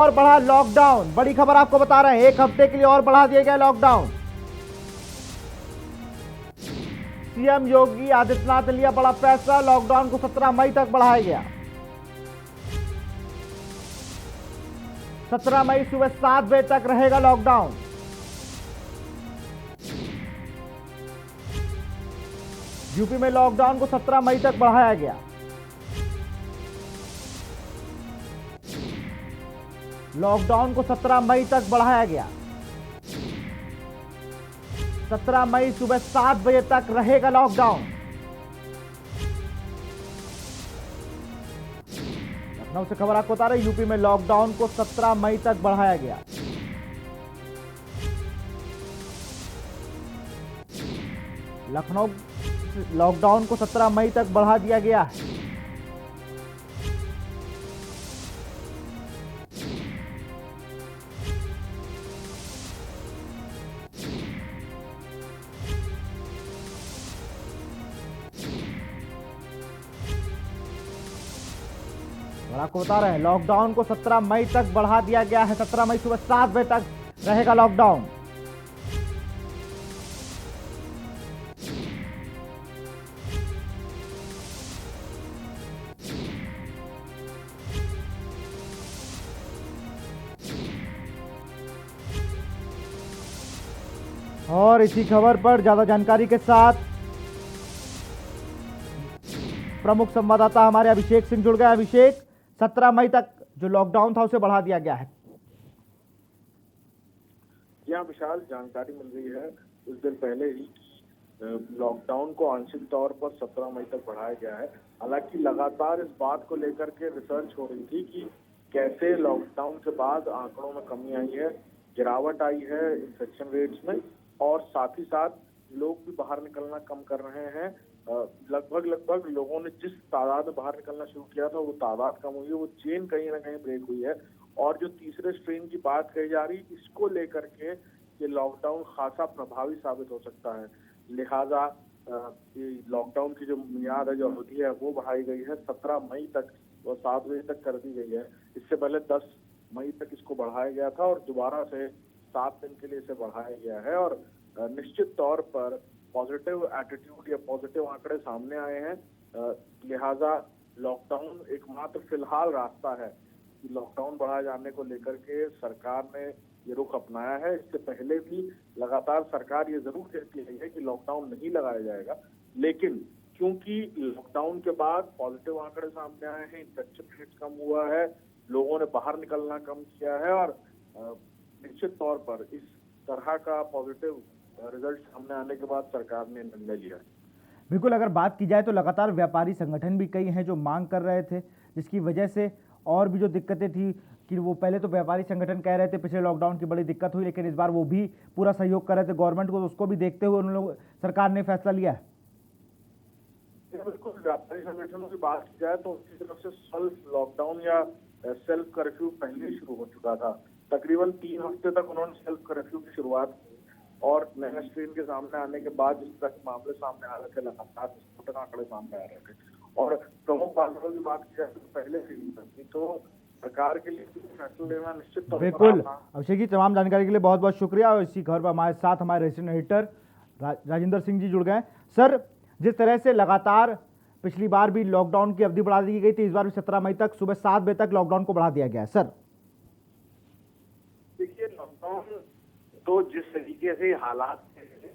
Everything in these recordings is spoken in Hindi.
और बढ़ा लॉकडाउन। बड़ी खबर आपको बता रहे हैं, एक हफ्ते के लिए और बढ़ा दिया गया लॉकडाउन। सीएम योगी आदित्यनाथ ने लिया बड़ा फैसला, लॉकडाउन को 17 मई तक बढ़ाया गया। 17 मई सुबह 7 बजे तक रहेगा लॉकडाउन। यूपी में लॉकडाउन को 17 मई तक बढ़ाया गया। लॉकडाउन को 17 मई तक बढ़ाया गया। 17 मई सुबह 7 बजे तक रहेगा लॉकडाउन। लखनऊ से खबर आपको बता रहे, यूपी में लॉकडाउन को 17 मई तक बढ़ाया गया। लखनऊ लॉकडाउन को 17 मई तक बढ़ा दिया गया है। और आपको बता रहे हैं, लॉकडाउन को 17 मई तक बढ़ा दिया गया है। 17 मई सुबह 7 बजे तक रहेगा लॉकडाउन। और इसी खबर पर ज्यादा जानकारी के साथ प्रमुख संवाददाता हमारे अभिषेक सिंह जुड़ गए। अभिषेक, 17 मई तक जो लॉकडाउन था उसे बढ़ा दिया गया है। यहाँ विशाल जानकारी मिल रही है कुछ दिन पहले ही लॉकडाउन को आंशिक तौर पर 17 मई तक बढ़ाया गया है। हालांकि लगातार इस बात को लेकर के रिसर्च हो रही थी कि कैसे लॉकडाउन के बाद आंकड़ों में कमी आई है, गिरावट आई है इन्फेक्शन रेट्स में, और साथ ही साथ लोग भी बाहर निकलना कम कर रहे हैं। लगभग लोगों ने जिस तादाद में बाहर निकलना शुरू किया था वो तादाद कम हुई है, वो चेन कहीं ना कहीं ब्रेक हुई है। और जो तीसरे स्ट्रेन की बात कही जा रही, इसको लेकर के ये लॉकडाउन खासा प्रभावी साबित हो सकता है। लिहाजा लॉकडाउन की जो मियाद है, जो अवधि है, वो बढ़ाई गई है 17 मई तक और 7 बजे तक कर दी गई है। इससे पहले 10 मई तक इसको बढ़ाया गया था और दोबारा से 7 दिन के लिए इसे बढ़ाया गया है। और निश्चित तौर पर पॉजिटिव एटीट्यूड या पॉजिटिव आंकड़े सामने आए हैं। लिहाजा लॉकडाउन एकमात्र फिलहाल रास्ता है कि लॉकडाउन बढ़ाए जाने को लेकर के सरकार ने ये रुख अपनाया है। इससे पहले भी लगातार सरकार ये जरूर कहती रही है कि लॉकडाउन नहीं लगाया जाएगा, लेकिन क्योंकि लॉकडाउन के बाद पॉजिटिव आंकड़े सामने आए हैं, इन्फेक्शन रेट कम हुआ है, लोगों ने बाहर निकलना कम किया है, और निश्चित तौर पर इस तरह का पॉजिटिव रिजल्ट सामने आने के बाद सरकार ने निर्णय लिया है। बिल्कुल, अगर बात की जाए तो लगातार व्यापारी संगठन भी कई हैं जो मांग कर रहे थे, जिसकी वजह से और भी जो दिक्कतें थी कि वो पहले तो व्यापारी संगठन कह रहे थे पिछले लॉकडाउन की बड़ी दिक्कत हुई, लेकिन इस बार वो भी पूरा सहयोग कर रहे थे गवर्नमेंट को, तो उसको भी देखते हुए उन लोग सरकार ने फैसला लिया है। बिल्कुल, व्यापारी संगठनों की बात की जाए तो उनकी तरफ से सेल्फ लॉकडाउन या सेल्फ कर्फ्यू पहले ही शुरू हो चुका था। तकरीबन 3 हफ्ते तक उन्होंने सेल्फ कर्फ्यू की शुरुआत की, और नया स्ट्रेन के सामने आने के बाद जिस तरह के मामले सामने आ रहे थे, लगातार विस्फोटक आंकड़े सामने आ रहे थे, और प्रमुख बाजारों की बात की जाए तो पहले से ही थी, तो सरकार के लिए फैसला लेना निश्चित तौर पर। बिल्कुल अभिषेक जी, तमाम जानकारी के लिए बहुत बहुत शुक्रिया। और इसी खबर पर हमारे साथ हमारे रेजिडेंट एडिटर राजेंद्र सिंह जी जुड़ गए। सर, जिस तरह से लगातार पिछली बार भी लॉकडाउन की अवधि बढ़ा दी गई थी, इस बार भी 17 मई तक सुबह 7 बजे तक लॉकडाउन को बढ़ा दिया गया है। सर देखिए, लॉकडाउन तो जिस तरीके से हालात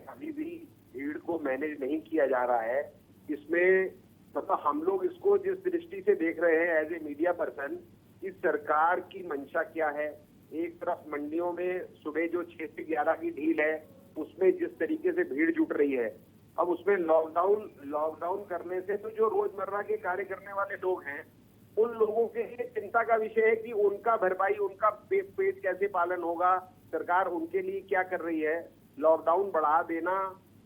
अभी भी भीड़ को मैनेज नहीं किया जा रहा है, इसमें मतलब हम लोग इसको जिस दृष्टि से देख रहे हैं एज ए मीडिया पर्सन, इस सरकार की मंशा क्या है। एक तरफ मंडियों में सुबह जो 6 से 11 की ढील है, उसमें जिस तरीके से भीड़ जुट रही है, अब उसमें लॉकडाउन करने से तो जो रोजमर्रा के कार्य करने वाले लोग हैं, उन लोगों के लिए चिंता का विषय है कि उनका भरपाई, उनका पेट कैसे पालन होगा, सरकार उनके लिए क्या कर रही है। लॉकडाउन बढ़ा देना,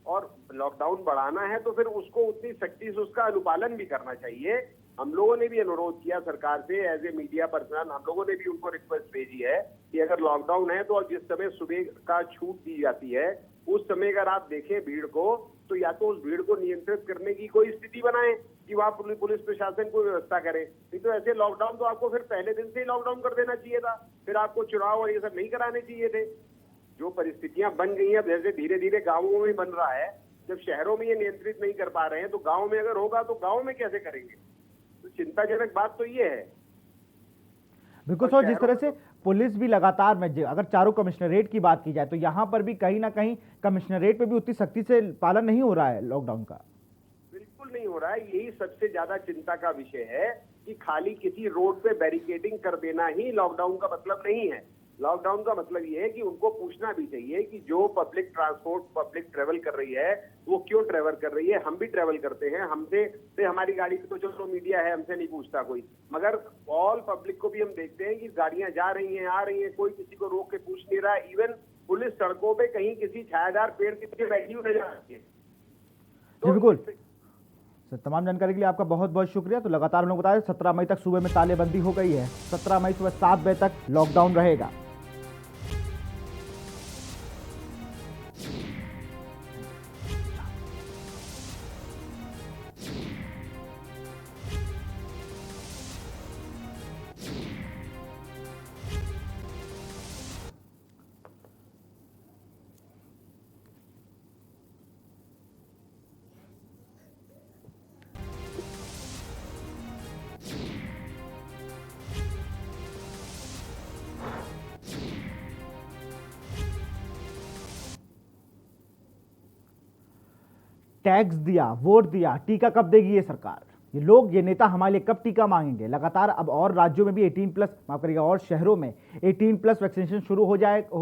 और लॉकडाउन बढ़ाना है तो फिर उसको उतनी सख्ती से उसका अनुपालन भी करना चाहिए। हम लोगों ने भी अनुरोध किया सरकार से एज ए मीडिया पर्सन, हम लोगों ने भी उनको रिक्वेस्ट भेजी है कि अगर लॉकडाउन है तो जिस समय सुबह का छूट दी जाती है उस समय अगर आप देखें भीड़ को, तो या तो उस भीड़ को नियंत्रित करने की कोई स्थिति बनाएं कि वहां पुलिस प्रशासन को व्यवस्था करे। नहीं तो ऐसे लॉकडाउन तो आपको फिर पहले दिन से ही लॉकडाउन कर देना चाहिए था, फिर आपको चुनाव और ये सब नहीं कराने चाहिए थे। जो परिस्थितियां बन गई हैं, जैसे धीरे धीरे गांवों में बन रहा है, जब शहरों में ये नियंत्रित नहीं कर पा रहे हैं तो गांव में अगर होगा तो गांव में कैसे करेंगे? तो चिंताजनक बात तो ये है। बिल्कुल सर, जिस तरह से पुलिस भी लगातार में, अगर चारों कमिश्नरेट की बात की जाए तो यहाँ पर भी कहीं ना कहीं कमिश्नरेट पे भी उतनी सख्ती से पालन नहीं हो रहा है लॉकडाउन का। बिल्कुल नहीं हो रहा है। यही सबसे ज्यादा चिंता का विषय है कि खाली किसी रोड पे बैरिकेडिंग कर देना ही लॉकडाउन का मतलब नहीं है। लॉकडाउन का मतलब ये है कि उनको पूछना भी चाहिए कि जो पब्लिक ट्रांसपोर्ट, पब्लिक ट्रेवल कर रही है, वो क्यों ट्रेवल कर रही है। हम भी ट्रेवल करते हैं, हमसे से हमारी गाड़ी तो चलो मीडिया है, हमसे नहीं पूछता कोई, मगर ऑल पब्लिक को भी हम देखते हैं कि गाड़ियां जा रही हैं, आ रही हैं, कोई किसी को रोक के पूछ नहीं रहा। इवन पुलिस सड़कों पे कहीं किसी छायादार पेड़ के पीछे बैठी हुई नजर आती है। जी बिल्कुल सर, तमाम जानकारी के लिए आपका बहुत बहुत शुक्रिया। तो लगातार हम लोग बताया 17 मई तक सूबे में तालेबंदी हो गई है। 17 मई सुबह 7 बजे तक लॉकडाउन रहेगा। टैक्स दिया, वोट दिया, टीका कब देगी ये सरकार? ये लोग, ये नेता हमारे लिए कब टीका मांगेंगे? लगातार अब और राज्यों में भी 18+, माफ करिएगा, और शहरों में 18+ वैक्सीनेशन शुरू हो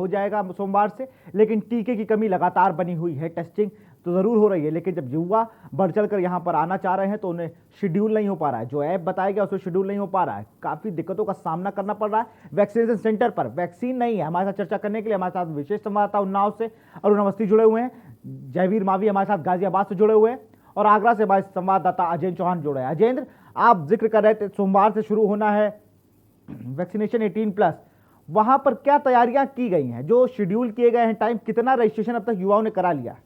जाएगा सोमवार से। लेकिन टीके की कमी लगातार बनी हुई है। टेस्टिंग तो जरूर हो रही है, लेकिन जब युवा बढ़ चढ़ कर यहाँ पर आना चाह रहे हैं तो उन्हें शेड्यूल नहीं हो पा रहा है। जो ऐप बताया गया उसमें शेड्यूल नहीं हो पा रहा है। काफी दिक्कतों का सामना करना पड़ रहा है। वैक्सीनेशन सेंटर पर वैक्सीन नहीं है। हमारे साथ चर्चा करने के लिए हमारे साथ विशेष संवाददाता उन्नाव से अरुण अवस्थी जुड़े हुए हैं, जयवीर मावी हमारे साथ गाजियाबाद से जुड़े हुए हैं, और आगरा से हमारे संवाददाता अजेंद्र चौहान जुड़े हैं। अजेंद्र, आप जिक्र कर रहे थे सोमवार से शुरू होना है वैक्सीनेशन 18+, वहां पर क्या तैयारियां की गई हैं? जो शेड्यूल किए गए हैं टाइम, कितना रजिस्ट्रेशन अब तक युवाओं ने करा लिया?